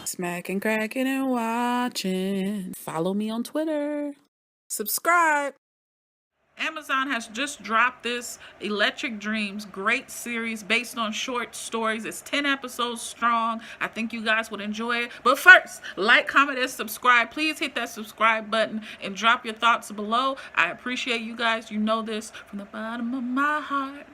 Smacking, cracking, and watching. Follow me on Twitter. Subscribe. Amazon has just dropped this Electric Dreams, great series based on short stories. It's 10 episodes strong. I think you guys would enjoy it. But first, like, comment, and subscribe. Please hit that subscribe button and drop your thoughts below. I appreciate you guys. You know this from the bottom of my heart.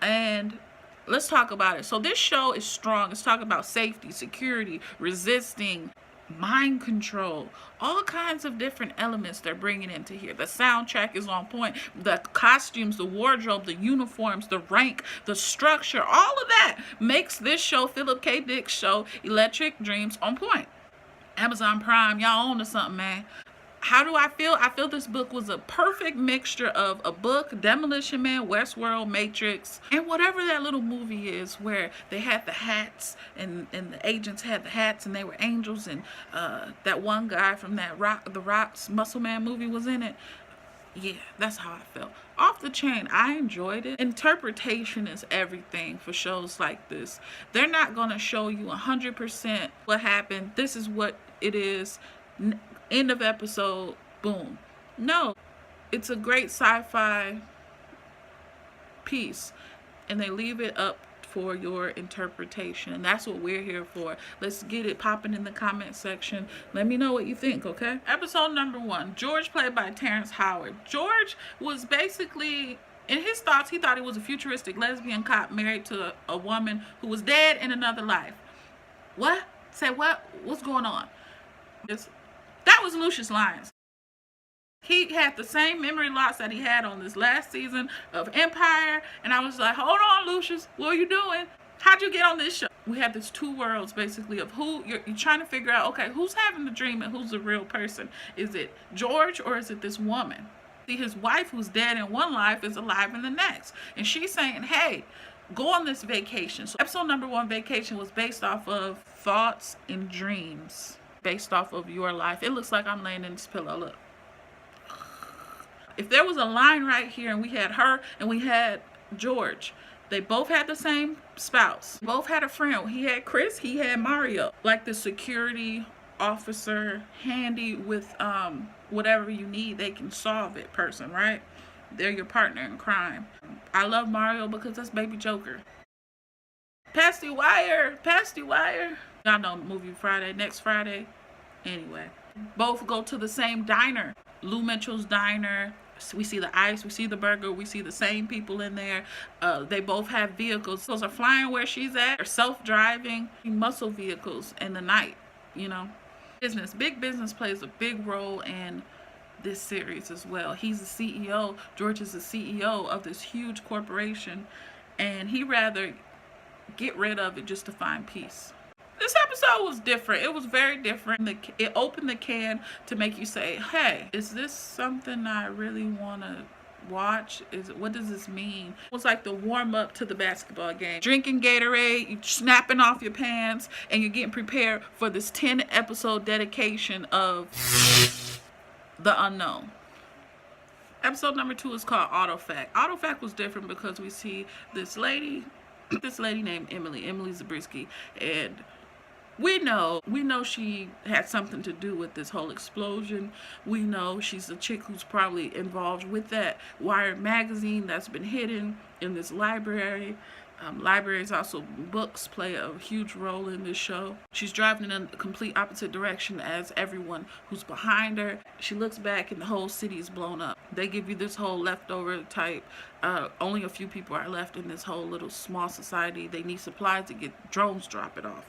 And let's talk about it. So this show is strong. It's talking about safety, security, resisting, mind control, all kinds of different elements they're bringing into here. The soundtrack is on point. The costumes, the wardrobe, the uniforms, the rank, the structure, all of that makes this show, Philip K. Dick's show, Electric Dreams, on point. Amazon Prime, y'all own to something, man. How do I feel? I feel this book was a perfect mixture of a book, Demolition Man, Westworld, Matrix, and whatever that little movie is where they had the hats and the agents had the hats and they were angels, and that one guy from that The Rock's Muscle Man movie was in it. Yeah, that's how I felt. Off the chain, I enjoyed it. Interpretation is everything for shows like this. They're not going to show you 100% what happened. This is what it is. End of episode, boom. No, it's a great sci-fi piece, and they leave it up for your interpretation, and that's what we're here for. Let's get it popping in the comment section. Let me know what you think, okay? Episode number 1, George, played by Terrence Howard. George was basically, in his thoughts, he thought he was a futuristic lesbian cop married to a woman who was dead in another life. What? Say what? What's going on? That was Lucius Lyons. He had the same memory loss that he had on this last season of Empire. And I was like, hold on, Lucius. What are you doing? How'd you get on this show? We have these two worlds, basically, of who you're trying to figure out, okay, who's having the dream and who's the real person? Is it George or is it this woman? See, his wife, who's dead in one life, is alive in the next. And she's saying, hey, go on this vacation. So episode number 1, Vacation, was based off of thoughts and dreams. Based off of your life. It looks like I'm laying in this pillow. Look. If there was a line right here and we had her and we had George, they both had the same spouse. Both had a friend. He had Chris, he had Mario. Like the security officer, handy with whatever you need, they can solve it person, right? They're your partner in crime. I love Mario because that's Baby Joker. Pasty Wire. Y'all know movie Friday, next Friday. Anyway, both go to the same diner, Lou Mitchell's Diner. We see the ice, we see the burger, we see the same people in there. They both have vehicles. Those are flying where she's at. They're self-driving muscle vehicles in the night, you know. Big business plays a big role in this series as well. He's the CEO. George is the CEO of this huge corporation, and he rather get rid of it just to find peace. This episode was different. It was very different. It opened the can to make you say, hey, is this something I really want to watch? What does this mean? It was like the warm up to the basketball game. Drinking Gatorade, you snapping off your pants, and you're getting prepared for this 10 episode dedication of the unknown. Episode number 2 is called Autofact. Autofact was different because we see this lady named Emily Zabriskie, and we know she had something to do with this whole explosion. We know she's the chick who's probably involved with that Wired magazine that's been hidden in this library. Libraries, also books, play a huge role in this show. She's driving in a complete opposite direction as everyone who's behind her. She looks back and the whole city is blown up. They give you this whole leftover type. Only a few people are left in this whole little small society. They need supplies to get drones drop it off.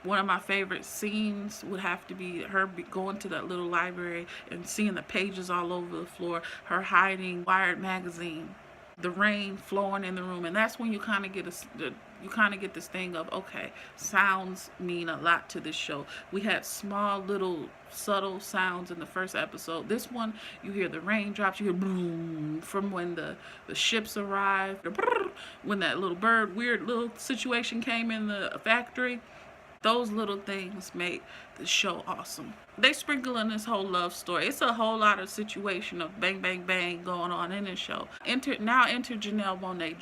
One of my favorite scenes would have to be her going to that little library and seeing the pages all over the floor, her hiding Wired magazine, the rain flowing in the room, and that's when you kind of get this thing of, okay, sounds mean a lot to this show. We had small little subtle sounds in the first episode. This one, you hear the raindrops, you hear boom from when the ships arrived, when that little weird little situation came in the factory. Those little things make the show awesome. They sprinkle in this whole love story. It's a whole lot of situation of bang, bang, bang going on in this show. Enter Janelle Monáe.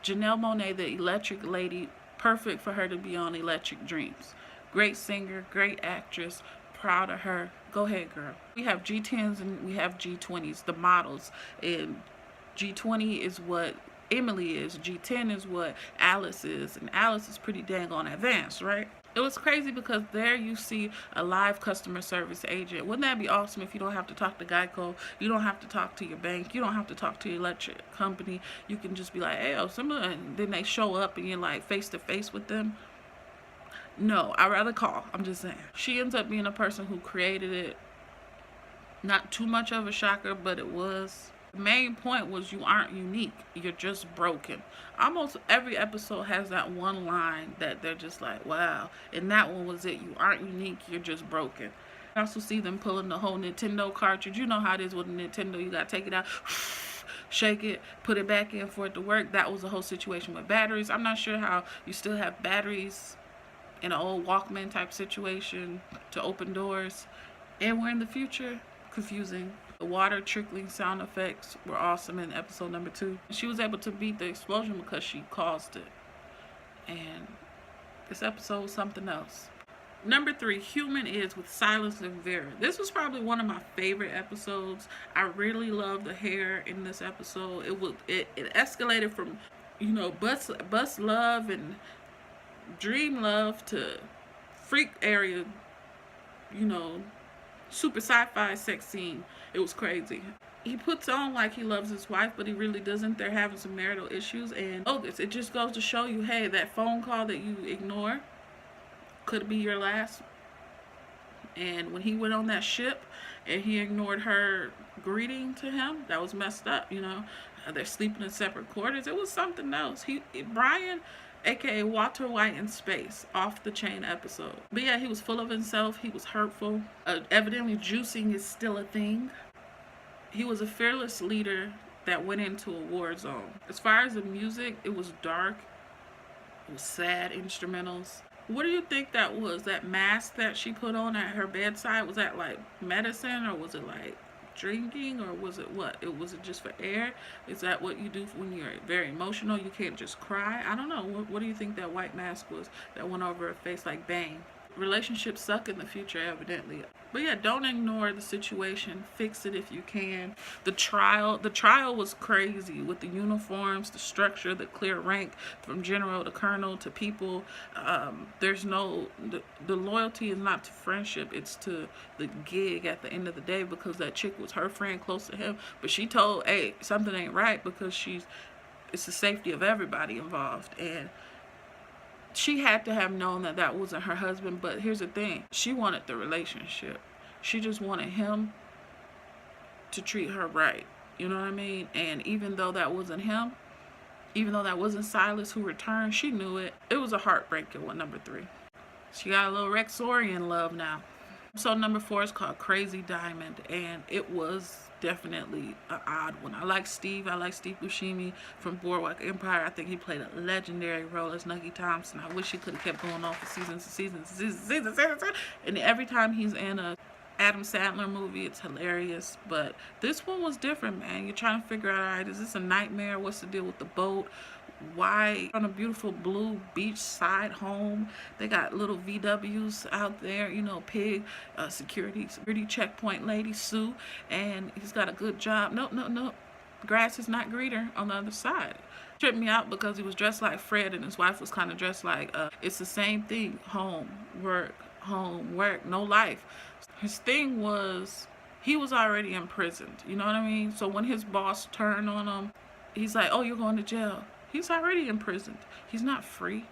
Janelle Monáe, the electric lady, perfect for her to be on Electric Dreams. Great singer, great actress, proud of her. Go ahead, girl. We have G10s and we have G20s, the models. And G20 is what Emily is. G10 is what Alice is. And Alice is pretty dang on advanced, right? It was crazy because there you see a live customer service agent. Wouldn't that be awesome if you don't have to talk to Geico? You don't have to talk to your bank. You don't have to talk to your electric company. You can just be like, hey, and then they show up and you're like face to face with them. No, I'd rather call. I'm just saying. She ends up being a person who created it. Not too much of a shocker, but it was. The main point was you aren't unique. You're just broken. Almost every episode has that one line that they're just like, wow. And that one was it. You aren't unique. You're just broken. I also see them pulling the whole Nintendo cartridge. You know how it is with a Nintendo. You got to take it out, shake it, put it back in for it to work. That was the whole situation with batteries. I'm not sure how you still have batteries in an old Walkman type situation to open doors. And we're in the future. Confusing. The water trickling sound effects were awesome in episode number 2. She was able to beat the explosion because she caused it. And this episode was something else. Number 3, Human Is with Silas and Vera. This was probably one of my favorite episodes. I really loved the hair in this episode. It escalated from, bus love and dream love to freak area, super sci-fi sex scene. It was crazy. He puts on like he loves his wife, but he really doesn't. They're having some marital issues, and it just goes to show you, hey, that phone call that you ignore could be your last. And when he went on that ship and he ignored her greeting to him, that was messed up. They're sleeping in separate quarters. It was something else. Brian, aka Walter White in space, off the chain episode. But yeah, he was full of himself. He was hurtful. Evidently juicing is still a thing. He was a fearless leader that went into a war zone. As far as the music, it was dark. It was sad instrumentals. What do you think that was? That mask that she put on at her bedside, was that like medicine, or was it like drinking, or was it what? Was it just for air? Is that what you do when you're very emotional? You can't just cry? I don't know. What do you think that white mask was that went over her face like bang? Relationships suck in the future, evidently. But yeah, don't ignore the situation. Fix it if you can. The trial was crazy with the uniforms, the structure, the clear rank from general to colonel to people. There's the loyalty is not to friendship, it's to the gig at the end of the day, because that chick was her friend close to him. But she told, hey, something ain't right, because it's the safety of everybody involved. And she had to have known that wasn't her husband. But here's the thing. She wanted the relationship. She just wanted him to treat her right. You know what I mean? And even though that wasn't him, even though that wasn't Silas who returned, she knew it. It was a heartbreaker with number 3. She got a little Rexorian love now. So number 4 is called Crazy Diamond. And it was definitely an odd one. I like Steve Buscemi from Boardwalk Empire. I think he played a legendary role as Nucky Thompson. I wish he could have kept going on for seasons. And every time he's in a Adam Sandler movie, it's hilarious. But this one was different, man. You're trying to figure out, all right, is this a nightmare? What's the deal with the boat? Why on a beautiful blue beach side home they got little VWs out there, pig security checkpoint lady Sue, and he's got a good job. No, grass is not greener on the other side. Tripped me out because he was dressed like Fred and his wife was kind of dressed like it's the same thing. Home work, no life. His thing was he was already imprisoned, you know what I mean? So when his boss turned on him, he's like, oh, you're going to jail. He's already imprisoned. He's not free.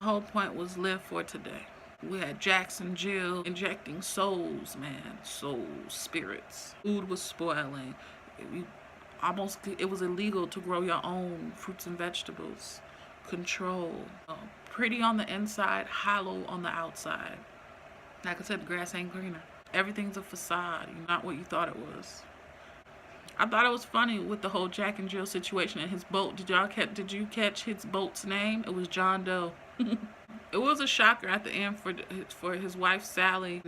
The whole point was live for today. We had Jackson Jill injecting souls, man. Souls, spirits. Food was spoiling. It was illegal to grow your own fruits and vegetables. Control. Pretty on the inside, hollow on the outside. Like I said, the grass ain't greener. Everything's a facade. You're not what you thought it was. I thought it was funny with the whole Jack and Jill situation and his boat. Did you catch his boat's name? It was John Doe. It was a shocker at the end for his wife Sally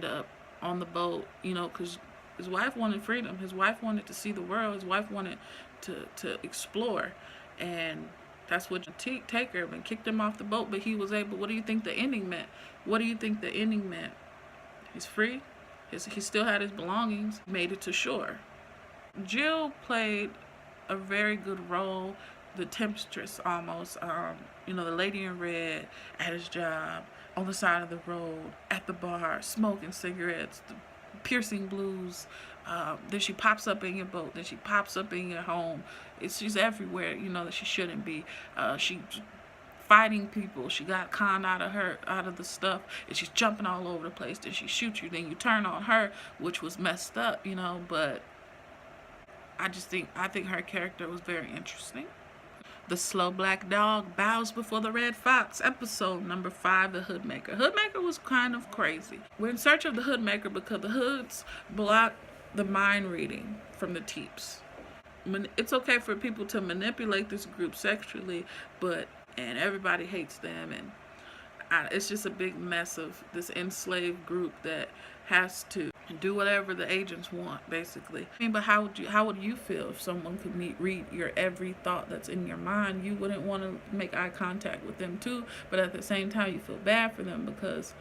on the boat, because his wife wanted freedom. His wife wanted to see the world. His wife wanted to explore, and That's what take her and kicked him off the boat, but he was able. What do you think the ending meant? What do you think the ending meant? He's free. He still had his belongings. Made it to shore. Jill played a very good role. The temptress almost. The lady in red at his job, on the side of the road, at the bar, smoking cigarettes, the piercing blues. Then she pops up in your boat. Then she pops up in your home. She's everywhere, that she shouldn't be. She's fighting people. She got conned out of the stuff, and she's jumping all over the place. Then she shoots you. Then you turn on her, which was messed up, But I think her character was very interesting. The slow black dog bows before the red fox. Episode number 5, the Hoodmaker. Hoodmaker was kind of crazy. We're in search of the Hoodmaker because the Hoods block the mind reading from the Teeps. It's okay for people to manipulate this group sexually, and everybody hates them, and it's just a big mess of this enslaved group that has to do whatever the agents want, basically. But how would you feel if someone could read your every thought that's in your mind? You wouldn't want to make eye contact with them too, but at the same time you feel bad for them because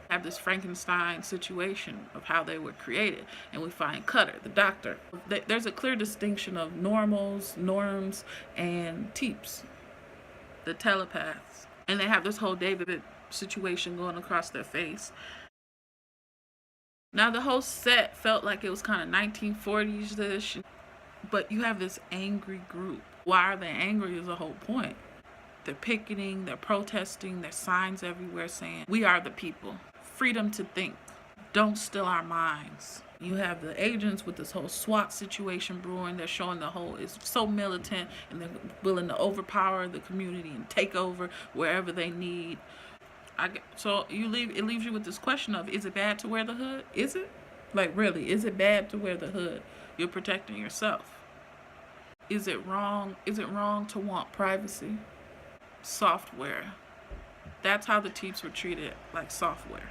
have this Frankenstein situation of how they were created, and we find Cutter, the doctor. There's a clear distinction of normals, norms, and Teeps, the telepaths, and they have this whole David situation going across their face. Now the whole set felt like it was kind of 1940s-ish, but you have this angry group. Why are they angry is the whole point. They're picketing, they're protesting, there's signs everywhere saying, "We are the people. Freedom to think. Don't steal our minds." You have the agents with this whole SWAT situation brewing. They're showing it's so militant, and they're willing to overpower the community and take over wherever they need. So it leaves you with this question of, is it bad to wear the hood? Is it? Like, really, is it bad to wear the hood? You're protecting yourself. Is it wrong? Is it wrong to want privacy? Software. That's how the Teeps were treated, like software.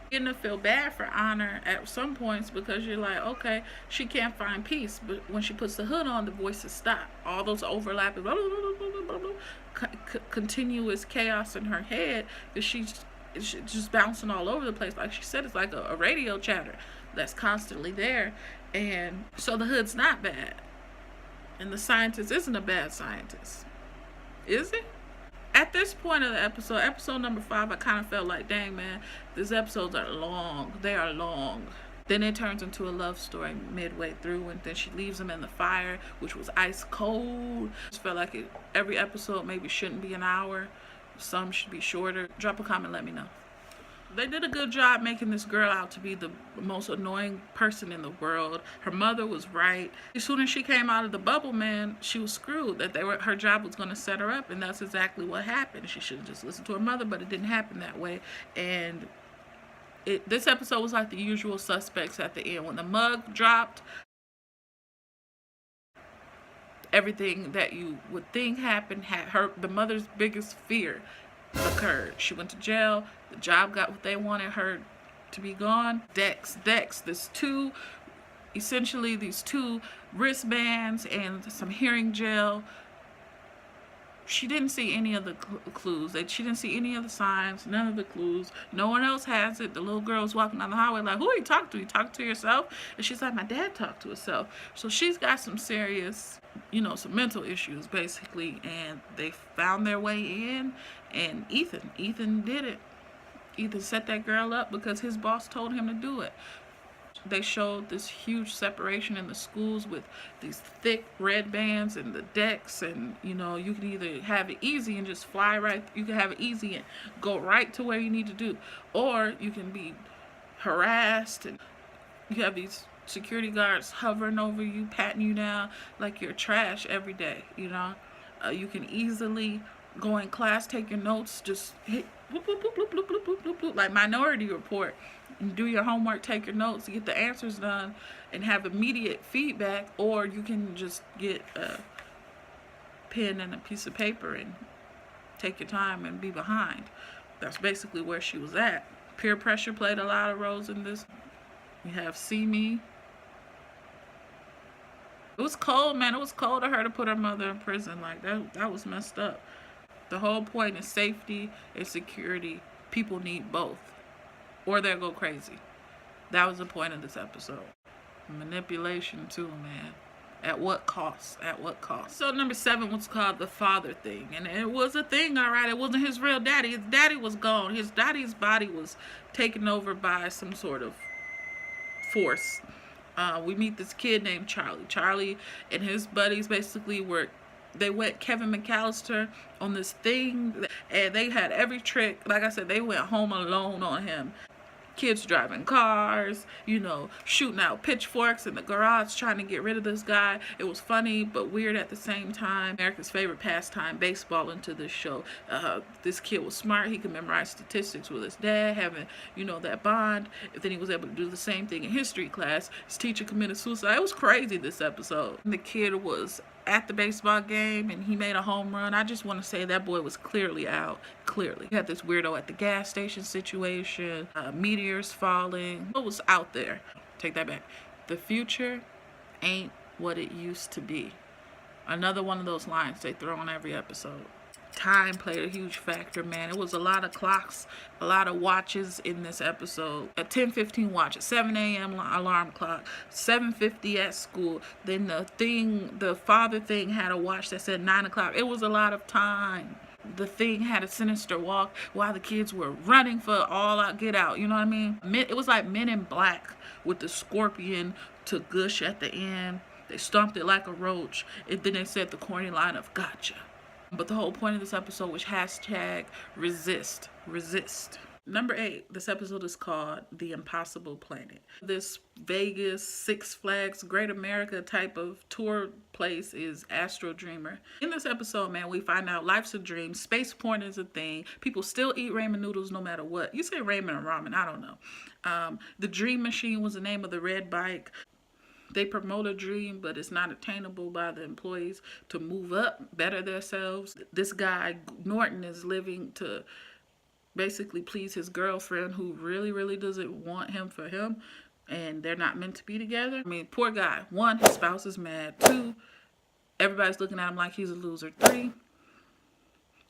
You're going to feel bad for Honor at some points because you're like, okay, she can't find peace. But when she puts the hood on, the voices stop. All those overlapping, continuous chaos in her head because she's just bouncing all over the place. Like she said, it's like a radio chatter that's constantly there. And so the hood's not bad. And the scientist isn't a bad scientist. Is it? At this point of the episode number 5, I kind of felt like, dang, man, these episodes are long. They are long. Then it turns into a love story midway through, and then she leaves him in the fire, which was ice cold. I just felt like every episode maybe shouldn't be an hour. Some should be shorter. Drop a comment, let me know. They did a good job making this girl out to be the most annoying person in the world. Her mother was right. As soon as she came out of the bubble, man, she was screwed. Her job was going to set her up, and that's exactly what happened. She should have just listened to her mother, but it didn't happen that way. And this episode was like the usual suspects at the end. When the mug dropped, everything that you would think happened. The mother's biggest fear occurred. She went to jail. The job got what they wanted her to be gone. Dex, these two wristbands and some hearing gel. She didn't see any of the clues. She didn't see any of the signs, none of the clues. No one else has it. The little girl was walking down the highway like, who are you talking to? You talking to yourself? And she's like, my dad talked to herself. So she's got some serious, some mental issues, basically. And they found their way in. And Ethan did it. Ethan set that girl up because his boss told him to do it. They showed this huge separation in the schools with these thick red bands and the decks, and you can either have it easy and just fly right. You can have it easy and go right to where you need to do, or you can be harassed and you have these security guards hovering over you, patting you down like you're trash every day. You can easily go in class, take your notes, just hit bloop, bloop, bloop, bloop, bloop, bloop, bloop, bloop, like Minority Report. And do your homework, take your notes, get the answers done, and have immediate feedback. Or you can just get a pen and a piece of paper and take your time and be behind. That's basically where she was at. Peer pressure played a lot of roles in this. You have See Me. It was cold, man. It was cold of her to put her mother in prison. Like, that was messed up. The whole point is safety and security. People need both, or they'll go crazy. That was the point of this episode. Manipulation too, man. At what cost? At what cost? So number 7 was called the father thing. And it was a thing, all right. It wasn't his real daddy. His daddy was gone. His daddy's body was taken over by some sort of force. We meet this kid named Charlie. Charlie and his buddies basically they went Kevin McAllister on this thing, and they had every trick. Like I said, they went home alone on him. Kids driving cars, shooting out pitchforks in the garage trying to get rid of this guy. It was funny but weird at the same time. America's favorite pastime, baseball, into this show. This kid was smart. He could memorize statistics with his dad, having, that bond. And then he was able to do the same thing in history class. His teacher committed suicide. It was crazy, this episode. The kid was at the baseball game and he made a home run. I just want to say that boy was clearly out. Clearly. We had this weirdo at the gas station situation, meteors falling. What was out there? Take that back. The future ain't what it used to be. Another one of those lines they throw on every episode. Time played a huge factor, man. It was a lot of clocks, a lot of watches in this episode. A 10:15 watch, a 7 a.m. alarm clock, 7:50 at school. Then the father thing had a watch that said 9 o'clock. It was a lot of time. The thing had a sinister walk while the kids were running for all out, get out. You know what I mean? It was like Men in Black with the scorpion to Gush at the end. They stomped it like a roach. And then they said the corny line of gotcha. But the whole point of this episode was #resist. Resist. Number 8, this episode is called The Impossible Planet. This Vegas, Six Flags, Great America type of tour place is Astro Dreamer. In this episode, man, we find out life's a dream. Space porn is a thing. People still eat ramen noodles no matter what. You say ramen or ramen, I don't know. The Dream Machine was the name of the red bike. They promote a dream, but it's not attainable by the employees to move up, better themselves. This guy, Norton, is living to basically please his girlfriend who really, really doesn't want him for him, and they're not meant to be together. I mean, poor guy. 1, his spouse is mad. 2, everybody's looking at him like he's a loser. 3,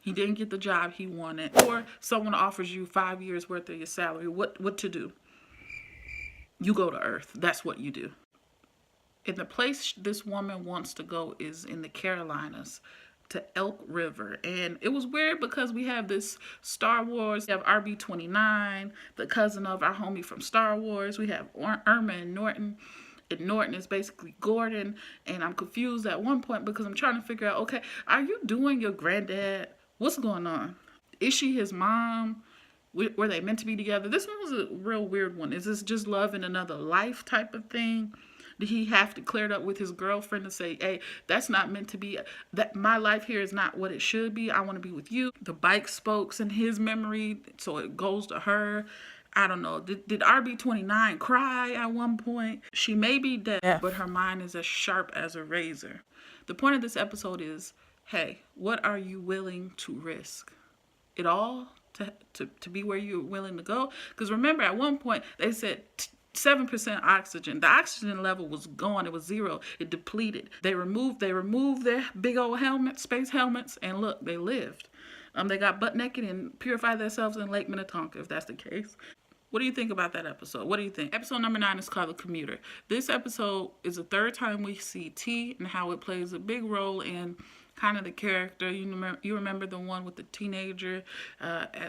he didn't get the job he wanted. 4, someone offers you 5 years worth of your salary. What to do? You go to Earth. That's what you do. And the place this woman wants to go is in the Carolinas, to Elk River. And it was weird because we have this Star Wars. We have RB-29, the cousin of our homie from Star Wars. We have Irma and Norton. And Norton is basically Gordon. And I'm confused at one point because I'm trying to figure out, okay, are you doing your granddad? What's going on? Is she his mom? Were they meant to be together? This one was a real weird one. Is this just love in another life type of thing? Did he have to clear it up with his girlfriend and say, hey, that's not meant to be, that my life here is not what it should be. I want to be with you. The bike spokes in his memory, so it goes to her. I don't know. Did RB-29 cry at one point? She may be dead, but her mind is as sharp as a razor. The point of this episode is, hey, what are you willing to risk? It all to be where you're willing to go? Because remember, at one point, they said 7% oxygen. The oxygen level was gone. It was 0. It depleted. They removed their big old helmets, space helmets, and look, they lived. They got butt naked and purified themselves in Lake Minnetonka, if that's the case. What do you think about that episode? What do you think? Episode number 9 is called The Commuter. This episode is the 3rd time we see T and how it plays a big role in kind of the character. You remember the one with the teenager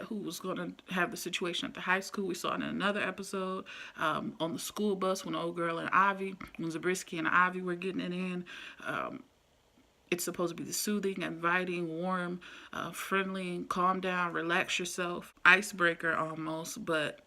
who was going to have the situation at the high school. We saw it in another episode on the school bus when the old girl and Ivy, when Zabriskie and Ivy were getting it in. It's supposed to be the soothing, inviting, warm, friendly, calm down, relax yourself, icebreaker almost, but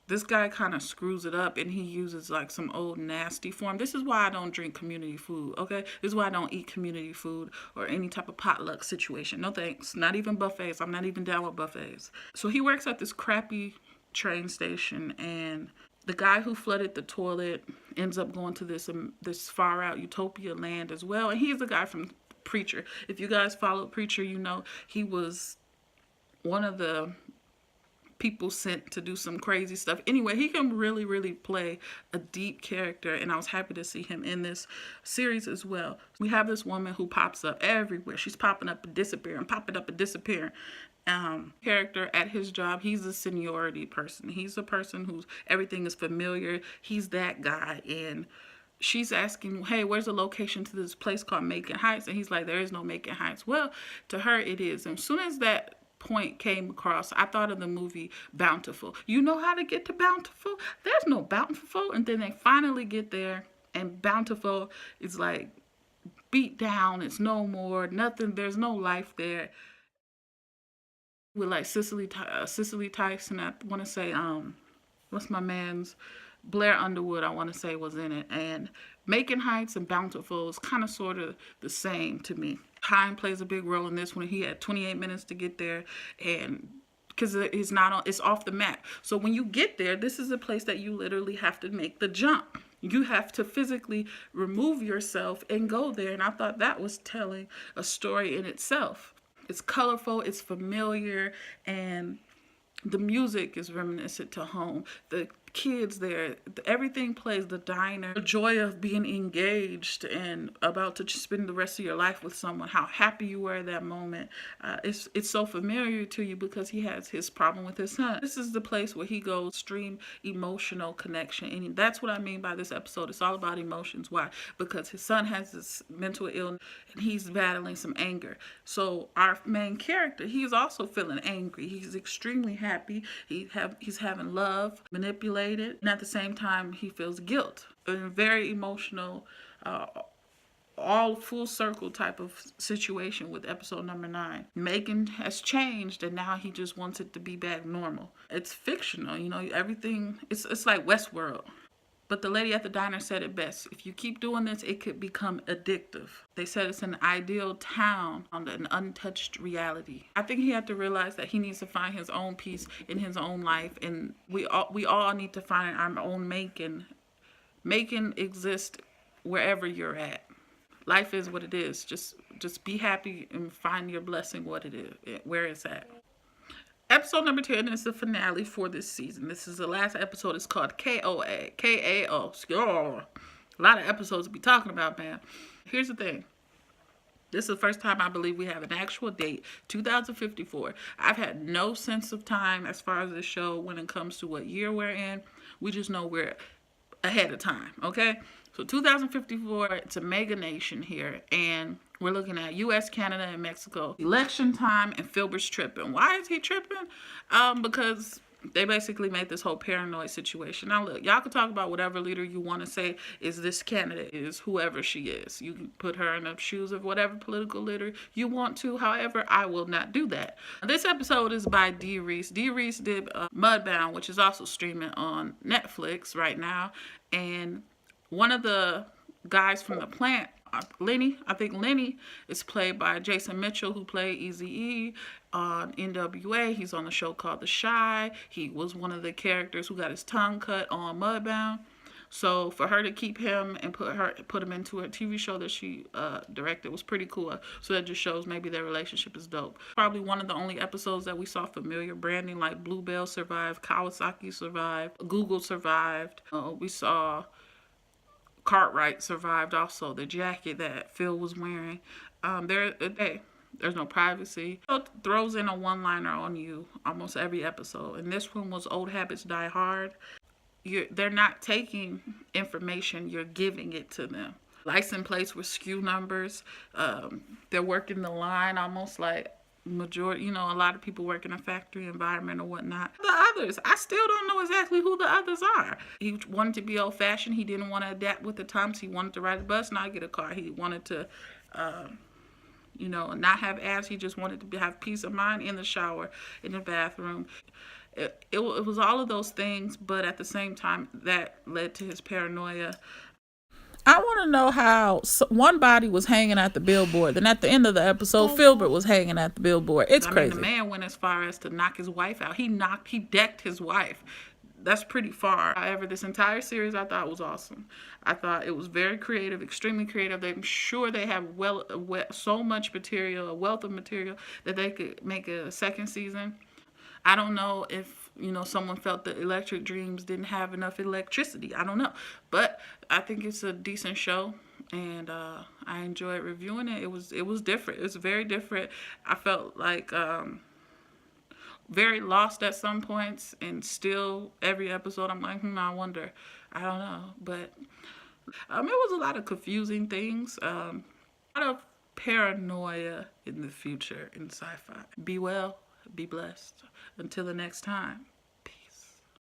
this guy kind of screws it up and he uses like some old nasty form. This is why I don't drink community food, okay? This is why I don't eat community food or any type of potluck situation. No thanks. Not even buffets. I'm not even down with buffets. So he works at this crappy train station, and the guy who flooded the toilet ends up going to this far out utopia land as well. And he's the guy from Preacher. If you guys follow Preacher, you know he was one of the people sent to do some crazy stuff. Anyway, he can really, really play a deep character, and I was happy to see him in this series as well. We have this woman who pops up everywhere. She's popping up and disappearing, popping up and disappearing. Character at his job, he's a seniority person. He's a person who's everything is familiar. He's that guy, and she's asking, hey, where's the location to this place called Macon Heights? And he's like, there is no Macon Heights. Well, to her it is. And as soon as that point came across, I thought of the movie Bountiful. You know how to get to Bountiful? There's no Bountiful. And then they finally get there, and Bountiful is like beat down. It's no more, nothing. There's no life there. With like Cicely Tyson, I want to say, what's my man's, Blair Underwood, I want to say, was in it. And Macon Heights and Bountiful is kind of sort of the same to me. Time plays a big role in this one. He had 28 minutes to get there, and because it's off the map. So when you get there, this is a place that you literally have to make the jump. You have to physically remove yourself and go there. And I thought that was telling a story in itself. It's colorful, it's familiar, and the music is reminiscent to home. The kids there, everything plays, the diner, the joy of being engaged and about to spend the rest of your life with someone, how happy you were at that moment. It's so familiar to you because he has his problem with his son. This is the place where he goes extreme emotional connection, and that's what I mean by this episode. It's all about emotions. Why? Because his son has this mental illness and he's battling some anger. So our main character, he's also feeling angry. He's extremely happy. He's having love manipulated, and at the same time he feels guilt. A very emotional, all full circle type of situation with episode number 9. Macon has changed, and now he just wants it to be back normal. It's fictional, everything. It's like Westworld. But the lady at the diner said it best. If you keep doing this, it could become addictive. They said it's an ideal town on an untouched reality. I think he had to realize that he needs to find his own peace in his own life. And we all need to find our own Macon. Macon exists wherever you're at. Life is what it is. Just be happy and find your blessing where it's at. Episode number 10 is the finale for this season. This is the last episode. It's called KOA. K-A-O. A lot of episodes to be talking about, man. Here's the thing. This is the first time I believe we have an actual date, 2054. I've had no sense of time as far as this show when it comes to what year we're in. We just know we're ahead of time, okay? So 2054, it's a mega nation here, and we're looking at U.S., Canada, and Mexico. Election time, and Filbert's tripping. Why is he tripping? Because they basically made this whole paranoid situation. Now look, y'all can talk about whatever leader you want to say is this candidate, is whoever she is. You can put her in the shoes of whatever political leader you want to. However, I will not do that. This episode is by Dee Reese. Dee Reese did Mudbound, which is also streaming on Netflix right now. And one of the guys from the plant, Lenny is played by Jason Mitchell, who played Eazy-E on NWA. He's on a show called The Chi. He was one of the characters who got his tongue cut on Mudbound. So for her to keep him and put him into a TV show that she directed was pretty cool. So that just shows maybe their relationship is dope. Probably one of the only episodes that we saw familiar branding, like Bluebell survived, Kawasaki survived, Google survived. We saw Cartwright survived also, the jacket that Phil was wearing. There's no privacy. It throws in a one-liner on you almost every episode. And this one was Old Habits Die Hard. They're not taking information, you're giving it to them. License plates with SKU numbers. They're working the line almost like majority, a lot of people work in a factory environment or whatnot. The others, I still don't know exactly who the others are. He wanted to be old-fashioned. He didn't want to adapt with the times. He wanted to ride a bus, not get a car. He wanted to not have abs. He just wanted to have peace of mind in the shower, in the bathroom. It was all of those things, but at the same time, that led to his paranoia. I want to know how one body was hanging at the billboard. Then at the end of the episode, Filbert was hanging at the billboard. It's crazy. The man went as far as to knock his wife out. He decked his wife. That's pretty far. However, this entire series I thought was awesome. I thought it was very creative, extremely creative. I'm sure they have so much material, a wealth of material, that they could make a second season. I don't know if, someone felt the Electric Dreams didn't have enough electricity. I don't know. But I think it's a decent show, and I enjoyed reviewing it. It was different. It's very different. I felt like very lost at some points, and still every episode I'm like, I wonder. I don't know. But it was a lot of confusing things. A lot of paranoia in the future in sci-fi. Be well, be blessed. Until the next time.